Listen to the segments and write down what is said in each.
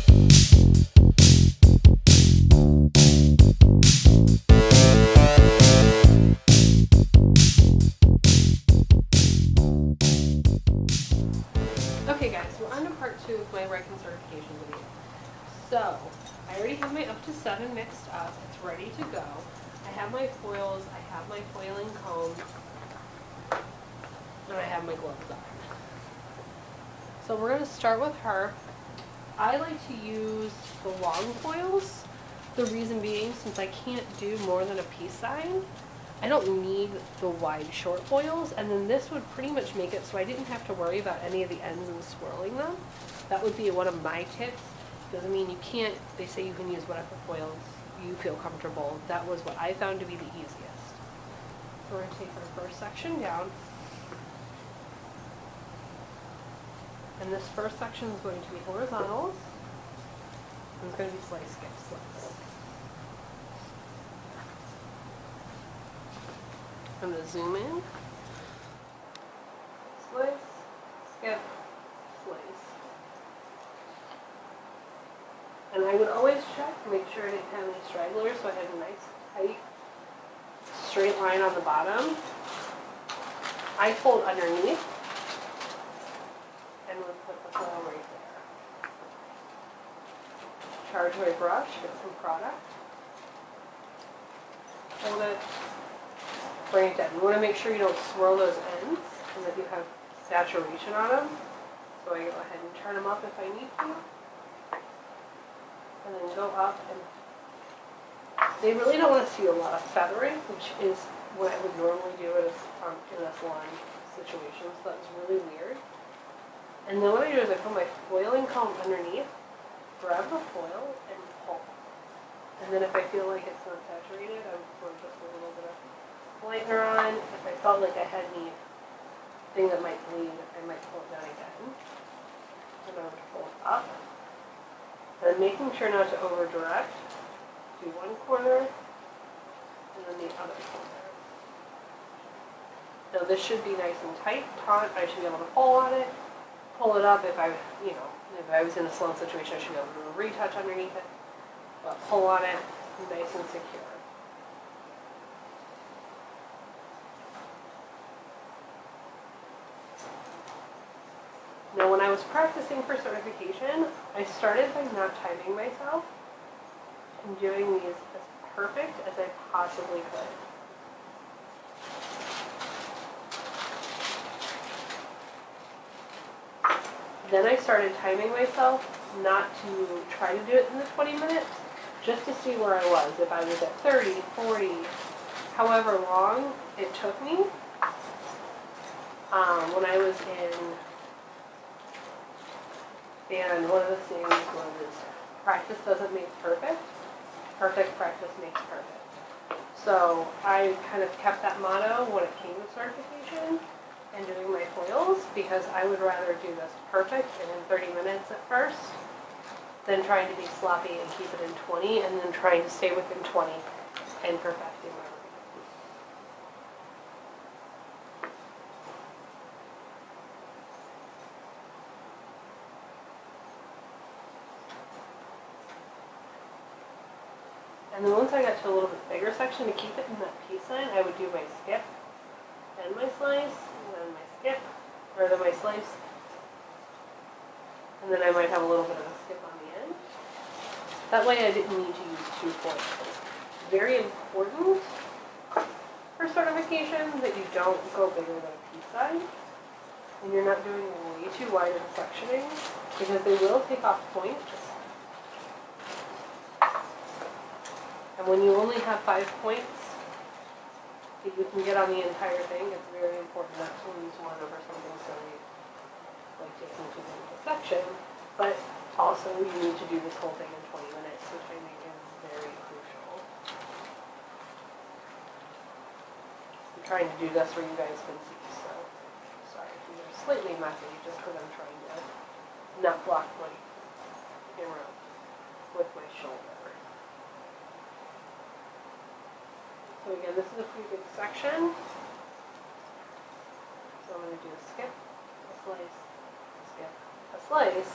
Okay guys, we're on to part 2 of my Redken certification video. So, I already have my up to 7 mixed up, it's ready to go. I have my foils, I have my foiling comb, and I have my gloves on. So we're going to start with her. I like to use the long foils, the reason being since I can't do more than a peace sign, I don't need the wide short foils, and then this would pretty much make it so I didn't have to worry about any of the ends and swirling them. That would be one of my tips. Doesn't mean you can't, they say you can use whatever foils you feel comfortable. That was what I found to be the easiest. So we're going to take our first section down. And this first section is going to be horizontals. And it's going to be slice, skip, slice. I'm going to zoom in. Slice, skip, slice. And I would always check to make sure I didn't have any stragglers, so I had a nice, tight, straight line on the bottom. I fold underneath and would put the foil right there. Charge my brush, get some product. Hold it. Bring it down. You want to make sure you don't swirl those ends and that you have saturation on them. So I go ahead and turn them up if I need to. And then go up, and they really don't want to see a lot of feathering, which is what I would normally do in a salon situation. So that was really weird. And then what I do is I put my foiling comb underneath, grab the foil, and pull. And then if I feel like it's not saturated, I would put just a little bit of lightener on. If I felt like I had anything that might bleed, I might pull it down again. And I would pull it up. And making sure not to over direct. Do one corner and then the other corner. Now this should be nice and tight, taut. I should be able to pull on it. Pull it up if I, if I was in a salon situation, I should be able to do a retouch underneath it. But pull on it, nice and secure. Now when I was practicing for certification, I started by not timing myself and doing these as perfect as I possibly could. Then I started timing myself, not to try to do it in the 20 minutes, just to see where I was. If I was at 30, 40, however long it took me. When I was and one of the things was practice doesn't make perfect. Perfect practice makes perfect. So I kind of kept that motto when it came to certification and doing my foils, because I would rather do this perfect and in 30 minutes at first than trying to be sloppy and keep it in 20 and then trying to stay within 20 and perfecting my work. And then once I got to a little bit bigger section, to keep it in that peace sign, I would do my skip and my slice, and then my skip, or then my slice, and then I might have a little bit of a skip on the end. That way I didn't need to use 2 foils. Very important for certification that you don't go bigger than a peace sign, and you're not doing way too wide of sectioning, because they will take off points. And when you only have 5 points that you can get on the entire thing, it's very important not to lose one over something silly like taking too big of a section. But also you need to do this whole thing in 20 minutes, which I think is very crucial. I'm trying to do this where you guys can see, so sorry if these are slightly messy, just because I'm trying to not block my camera with my shoulder. So again, this is a pretty big section. So I'm going to do a skip, a slice, a skip, a slice,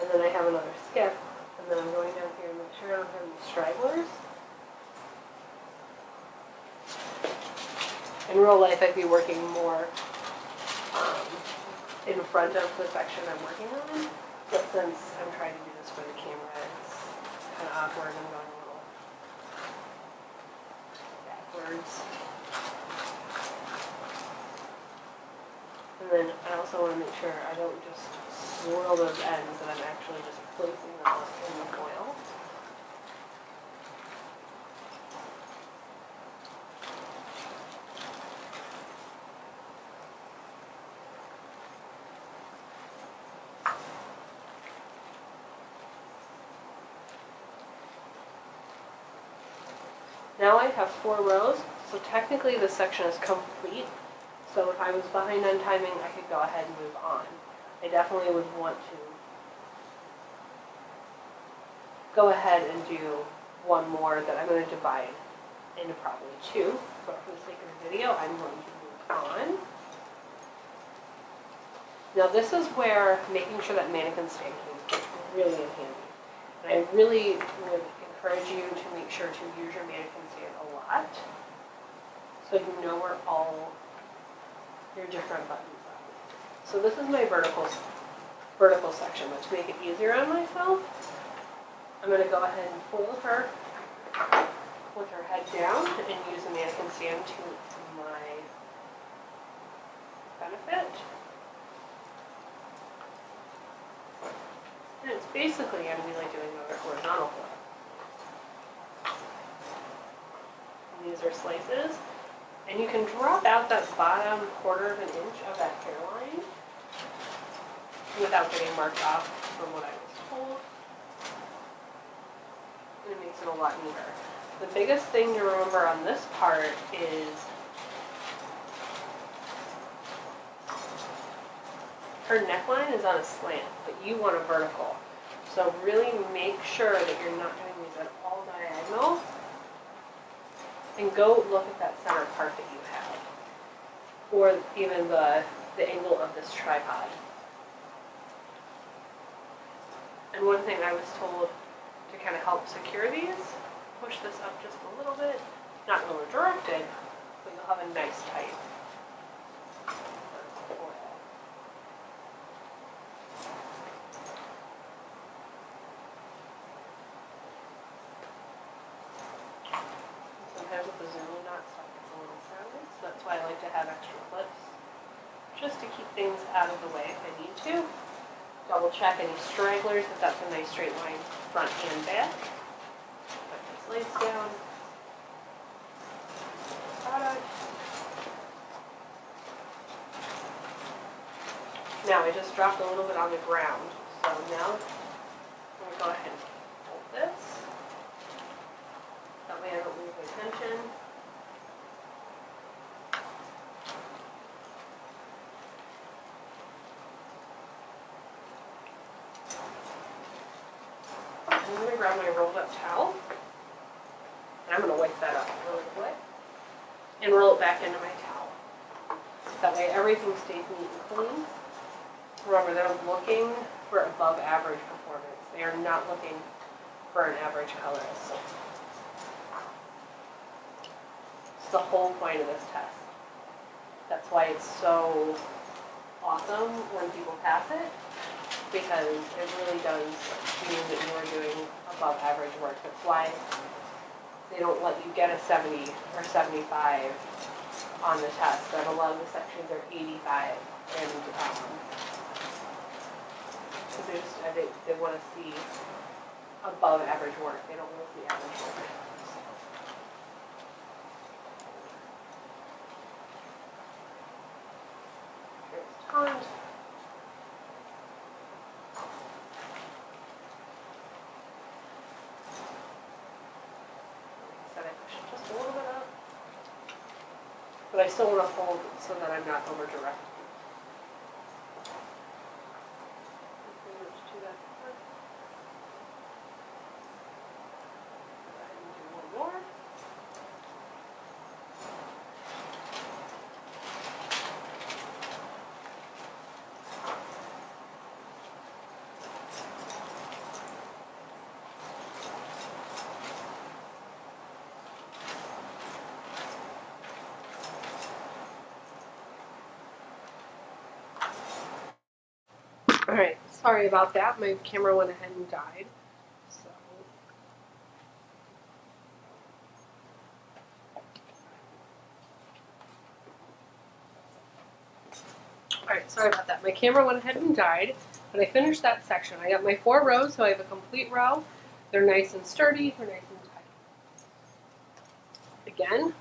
and then I have another skip, And then I'm going down here and make sure I don't have any stragglers. In real life, I'd be working more in front of the section I'm working on. But since I'm trying to do this for the camera, it's kind of awkward. I'm going a little backwards. And then I also want to make sure I don't just swirl those ends, and I'm actually just placing them up in the foil. Now I have 4 rows, so technically this section is complete. So if I was behind on timing, I could go ahead and move on. I definitely would want to go ahead and do one more that I'm going to divide into probably 2. But for the sake of the video, I'm going to move on. Now this is where making sure that mannequin stand is really in handy. And I really would encourage you to make sure to use your mannequin stand a lot, so you know where all your different buttons are. So this is my vertical section, but to make it easier on myself, I'm going to go ahead and foil her with her head down and use the mannequin stand to my benefit. And it's basically going to be like doing another horizontal flip. And these are slices. And you can drop out that bottom 1/4 of an inch of that hairline without getting marked off from what I was told. And it makes it a lot neater. The biggest thing to remember on this part is her neckline is on a slant, but you want a vertical. So really make sure that you're not doing these at all diagonal. And go look at that center part that you have, or even the angle of this tripod. And one thing I was told to kind of help secure these, push this up just a little bit, not really directed, but you'll have a nice tight foil. Sometimes with the Zulu knot stuff gets a little sideways, so that's why I like to have extra clips, just to keep things out of the way if I need to. Double check any stragglers, if that's a nice straight line front and back. Put this lace down. Product. Now I just dropped a little bit on the ground, so now I'm going to go ahead and hold this. That way I don't lose my tension. I'm going to grab my rolled up towel, and I'm going to wipe that up really quick, and roll it back into my towel. That way everything stays neat and clean. Remember, they're looking for above average performance. They are not looking for an average colorist. It's the whole point of this test. That's why it's so awesome when people pass it, because it really does mean that you are doing above average work. That's why they don't let you get a 70 or 75 on the test. And a lot of the sections are 85, and because they want to see above average work. They don't want to see average work. Here's tons. Just a little bit up, but I still want to hold it so that I'm not over direct. Sorry about that, my camera went ahead and died. So. Alright, sorry about that. My camera went ahead and died, but I finished that section. I got my 4 rows, so I have a complete row. They're nice and sturdy, they're nice and tight. Again,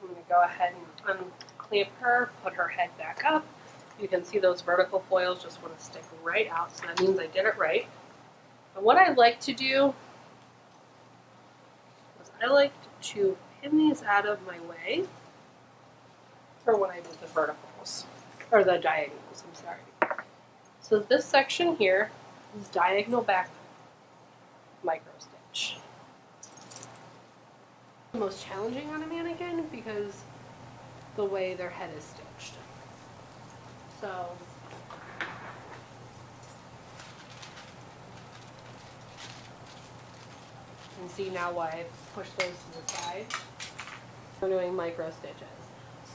I'm going to go ahead and unclamp her, put her head back up. You can see those vertical foils just want to stick right out, so that means I did it right. And what I like to do is I like to pin these out of my way for when I do the verticals, or the diagonals, I'm sorry. So this section here is diagonal back micro stitch. The most challenging on a mannequin because the way their head is stitched. So you can see now why I pushed those to the side. We're doing micro stitches.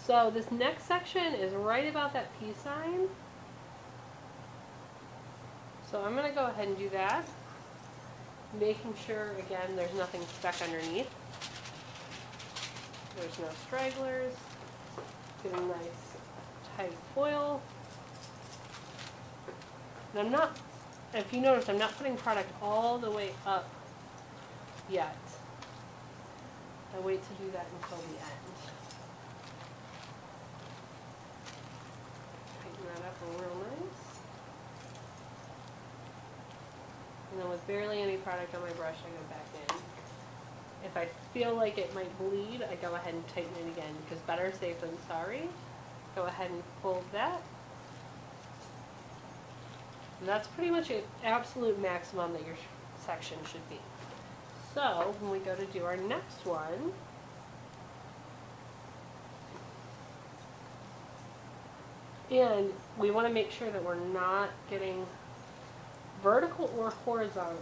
So this next section is right about that peace sign. So I'm going to go ahead and do that. Making sure, again, there's nothing stuck underneath. There's no stragglers. Getting nice tight foil. And I'm not, if you notice, I'm not putting product all the way up yet. I wait to do that until the end. Tighten that up real nice. And then with barely any product on my brush, I go back in. If I feel like it might bleed, I go ahead and tighten it again, because better safe than sorry. Go ahead and fold that. And that's pretty much an absolute maximum that your section should be. So when we go to do our next one, and we want to make sure that we're not getting vertical or horizontal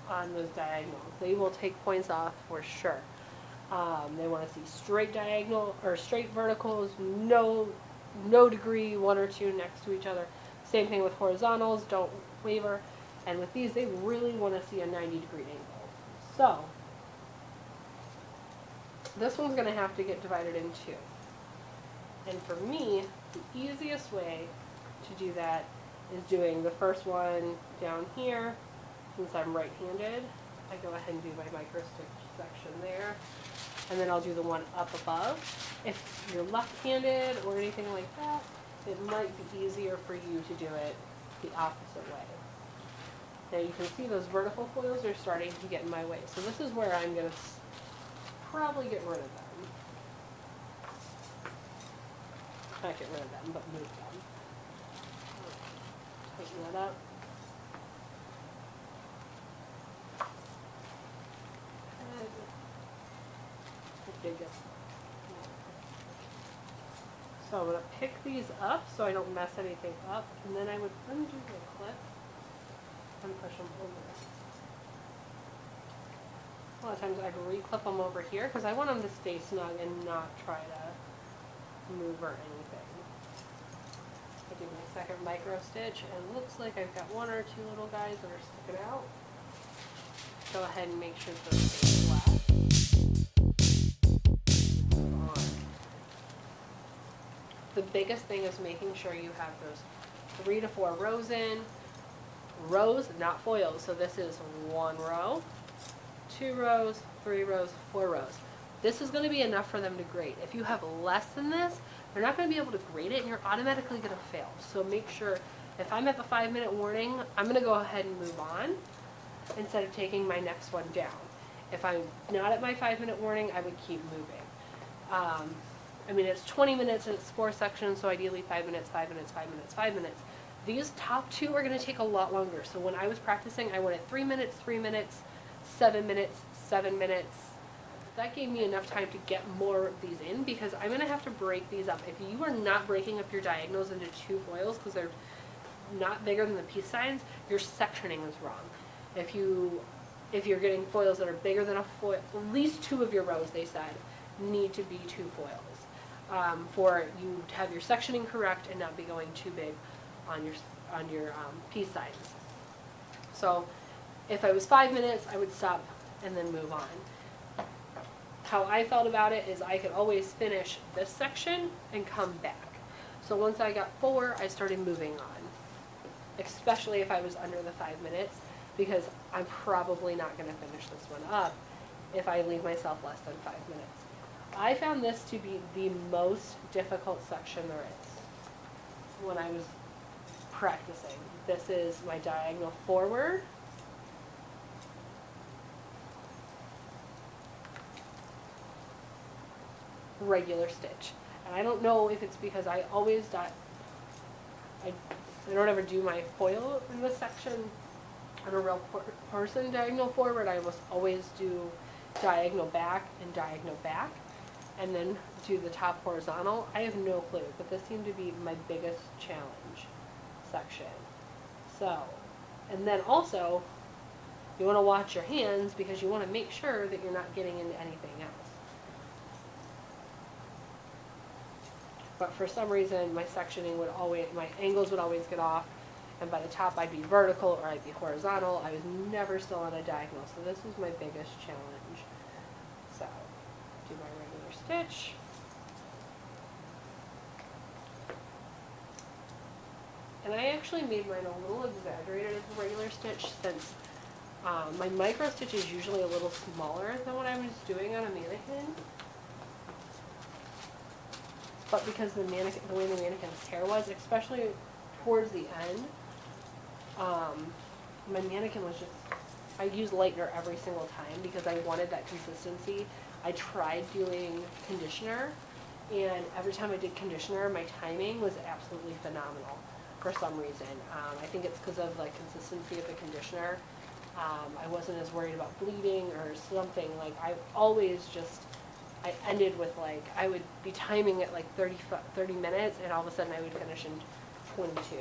on those diagonals. They will take points off for sure. They want to see straight diagonal or straight verticals, no degree, 1 or 2 next to each other. Same thing with horizontals, don't waver. And with these, they really want to see a 90-degree angle. So this one's going to have to get divided in 2. And for me, the easiest way to do that is doing the first one down here. Since I'm right-handed, I go ahead and do my micro stitch section there. And then I'll do the one up above. If you're left-handed or anything like that, it might be easier for you to do it the opposite way. Now you can see those vertical foils are starting to get in my way. So this is where I'm going to probably get rid of them. Not get rid of them, but move them. Tighten that up. So I'm going to pick these up so I don't mess anything up, and then I would undo the clip and push them over. A lot of times I'd re-clip them over here because I want them to stay snug and not try to move or anything. I do my second micro stitch, and it looks like I've got 1 or 2 little guys that are sticking out. Go ahead and make sure those stay flat. The biggest thing is making sure you have those 3 to 4 rows in. Rows, not foils. So this is 1 row, 2 rows, 3 rows, 4 rows. This is going to be enough for them to grade. If you have less than this, they're not going to be able to grade it, and you're automatically going to fail. So make sure, if I'm at the 5-minute warning, I'm going to go ahead and move on instead of taking my next one down. If I'm not at my 5-minute warning, I would keep moving. I mean, it's 20 minutes and it's 4 sections, so ideally 5 minutes, 5 minutes, 5 minutes, 5 minutes. These top 2 are going to take a lot longer. So when I was practicing, I went at 3 minutes, 3 minutes, 7 minutes, 7 minutes. That gave me enough time to get more of these in, because I'm going to have to break these up. If you are not breaking up your diagonals into 2 foils because they're not bigger than the peace signs, your sectioning is wrong. If you're getting foils that are bigger than a foil, at least 2 of your rows, they said, need to be 2 foils. For you to have your sectioning correct and not be going too big on your piece sides. So if I was 5 minutes, I would stop and then move on. How I felt about it is I could always finish this section and come back. So once I got 4, I started moving on, especially if I was under the 5 minutes, because I'm probably not going to finish this one up if I leave myself less than 5 minutes. I found this to be the most difficult section there is when I was practicing. This is my diagonal forward, regular stitch. And I don't know if it's because I always I don't ever do my foil in this section on a real person diagonal forward. I almost always do diagonal back and diagonal back, and then do the top horizontal. I have no clue, but this seemed to be my biggest challenge section. So, and then also, you want to watch your hands because you want to make sure that you're not getting into anything else. But for some reason, my sectioning would always, my angles would always get off, and by the top I'd be vertical or I'd be horizontal. I was never still on a diagonal, so this was my biggest challenge. So, do my regular stitch. And I actually made mine a little exaggerated as a regular stitch, since my micro stitch is usually a little smaller than what I was doing on a mannequin. But because the way the mannequin's hair was, especially towards the end, my mannequin was just, I used lightener every single time because I wanted that consistency. I tried doing conditioner, and every time I did conditioner, my timing was absolutely phenomenal for some reason. I think it's because of like consistency of the conditioner. I wasn't as worried about bleeding or something. Like I always just, I ended with like, I would be timing it like 30 minutes, and all of a sudden I would finish in 22.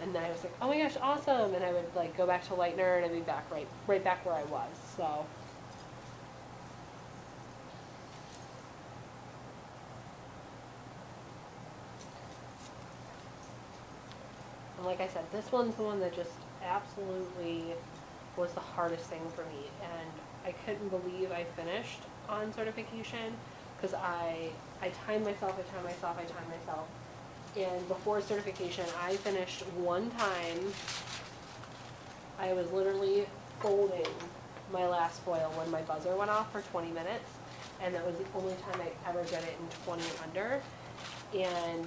And then I was like, oh my gosh, awesome. And I would like go back to lightener and I'd be back right back where I was. So. And like I said, this one's the one that just absolutely was the hardest thing for me. And I couldn't believe I finished on certification because I timed myself. And before certification, I finished one time. I was literally folding my last foil when my buzzer went off for 20 minutes. And that was the only time I ever did it in 20 under. And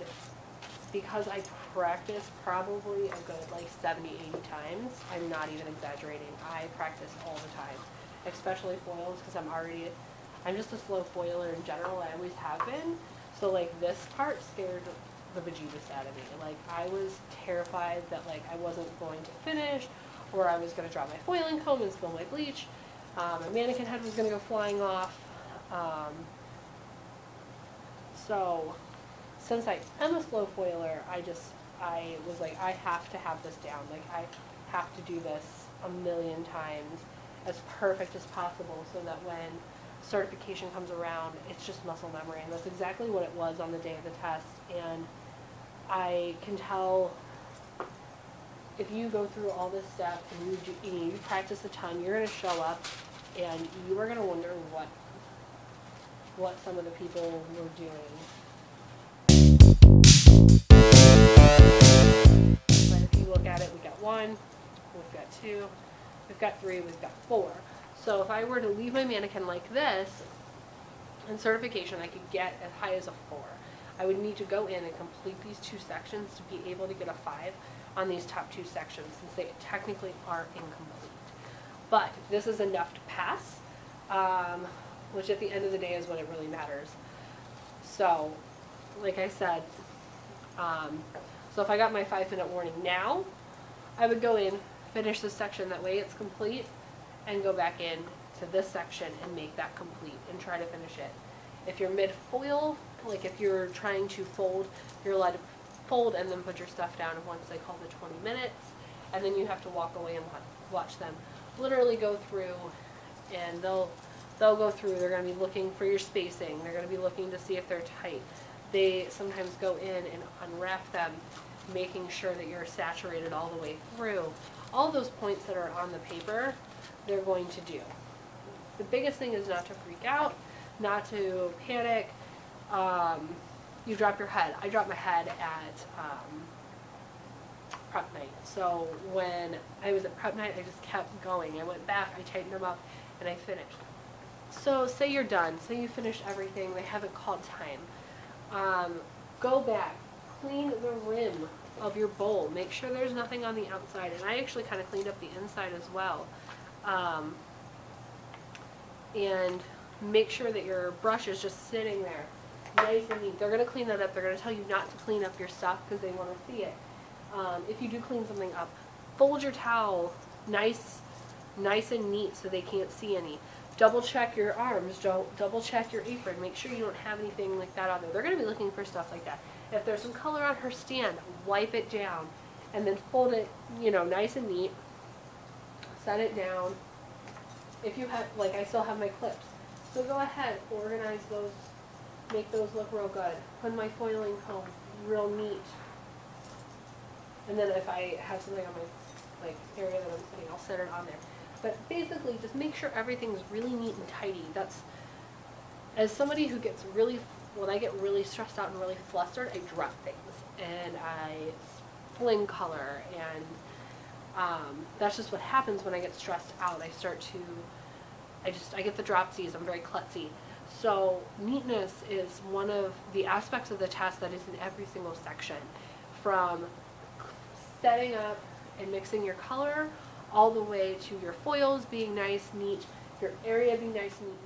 because I practiced probably a good like 70, 80 times, I'm not even exaggerating. I practice all the time, especially foils, because I'm just a slow foiler in general. I always have been. So like this part scared the bejeebus out of me. Like I was terrified that like I wasn't going to finish, or I was going to drop my foiling comb and spill my bleach. My mannequin head was going to go flying off. So since I am a slow foiler, I was like, I have to have this down. Like I have to do this a million times as perfect as possible so that when certification comes around, it's just muscle memory. And that's exactly what it was on the day of the test. And I can tell if you go through all this stuff and you practice a ton, you're going to show up and you are going to wonder what some of the people were doing. But if you look at it, we got 1, we've got 2, we've got 3, we've got 4. So if I were to leave my mannequin like this, in certification I could get as high as a 4. I would need to go in and complete these 2 sections to be able to get a 5 on these top 2 sections, since they technically are incomplete. But this is enough to pass, which at the end of the day is what it really matters. So, like I said, so if I got my 5-minute warning now, I would go in, finish this section, that way it's complete, and go back in to this section and make that complete and try to finish it. If you're mid-foil, like if you're trying to fold, you're allowed to fold and then put your stuff down once they call the 20 minutes, and then you have to walk away and watch them literally go through, and they'll go through. They're going to be looking for your spacing. They're going to be looking to see if they're tight. They sometimes go in and unwrap them making sure that you're saturated all the way through. All those points that are on the paper, they're going to do. The biggest thing is not to freak out, not to panic. You drop your head. I dropped my head at prep night. So when I was at prep night, I just kept going. I went back, I tightened them up, and I finished. So say you're done. Say you finished everything. They haven't called time. Go back. Clean the rim of your bowl. Make sure there's nothing on the outside. And I actually kind of cleaned up the inside as well. And make sure that your brush is just sitting there nice and neat. They're going to clean that up. They're going to tell you not to clean up your stuff because they want to see it. If you do clean something up, fold your towel nice and neat so they can't see any. Double check your arms, double check your apron, make sure you don't have anything like that on there. They're going to be looking for stuff like that. If there's some color on her stand, wipe it down and then fold it, you know, nice and neat. Set it down. If you have, like I still have my clips, so go ahead, organize those, make those look real good. Put my foiling comb real neat. And then if I have something on my area that I'm sitting, I'll set it on there. But basically, just make sure everything's really neat and tidy. That's, as somebody who gets really, when I get really stressed out and really flustered, I drop things and I fling color, and that's just what happens when I get stressed out. I start to, I get the dropsies. I'm very klutzy. So neatness is one of the aspects of the test that is in every single section, from setting up and mixing your color all the way to your foils being nice, neat, your area being nice and neat.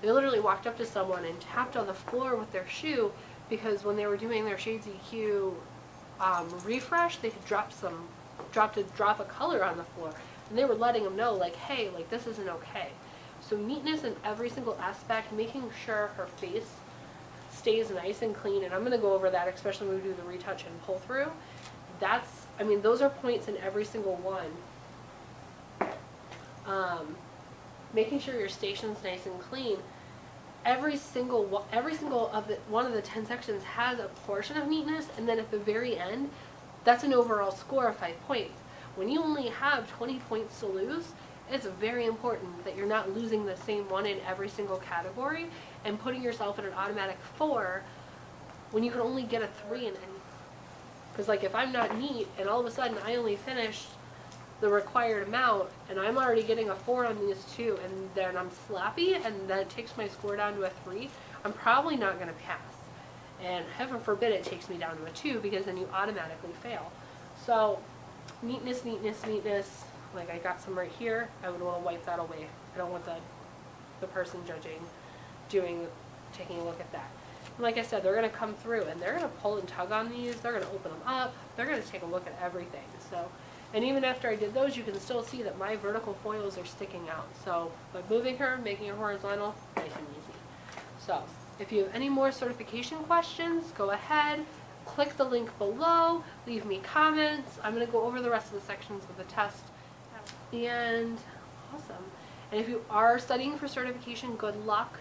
They literally walked up to someone and tapped on the floor with their shoe because when they were doing their Shades EQ refresh, they had dropped a drop of color on the floor, and they were letting them know, like, hey, like, this isn't okay. So neatness in every single aspect, making sure her face stays nice and clean, and I'm going to go over that, especially when we do the retouch and pull through. That's, I mean, those are points in every single one. Making sure your station's nice and clean. Every single one of the 10 sections has a portion of neatness, and then at the very end, that's an overall score of 5 points. When you only have 20 points to lose, it's very important that you're not losing the same one in every single category and putting yourself at an automatic 4 when you can only get a 3 in any. Because, like, if I'm not neat and all of a sudden I only finished the required amount and I'm already getting a 4 on these two, and then I'm slappy and that takes my score down to a 3, I'm probably not going to pass. And heaven forbid it takes me down to a 2, because then you automatically fail. So neatness, neatness, neatness. Like, I got some right here. I would want to wipe that away. I don't want the person judging taking a look at that. And like I said, they're going to come through and they're going to pull and tug on these. They're going to open them up. They're going to take a look at everything. So, and even after I did those, you can still see that my vertical foils are sticking out. So by moving her, making her horizontal, nice and easy. So if you have any more certification questions, go ahead, click the link below, leave me comments. I'm going to go over the rest of the sections of the test. And awesome. And if you are studying for certification, good luck.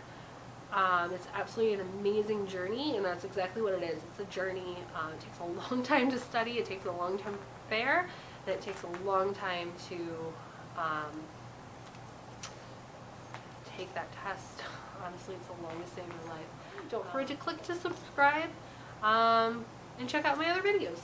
It's absolutely an amazing journey, and that's exactly what it is. It's a journey. It takes a long time to study, it takes a long time to prepare, and it takes a long time to take that test. Honestly, it's the longest day of your life. Don't forget to click to subscribe, and check out my other videos.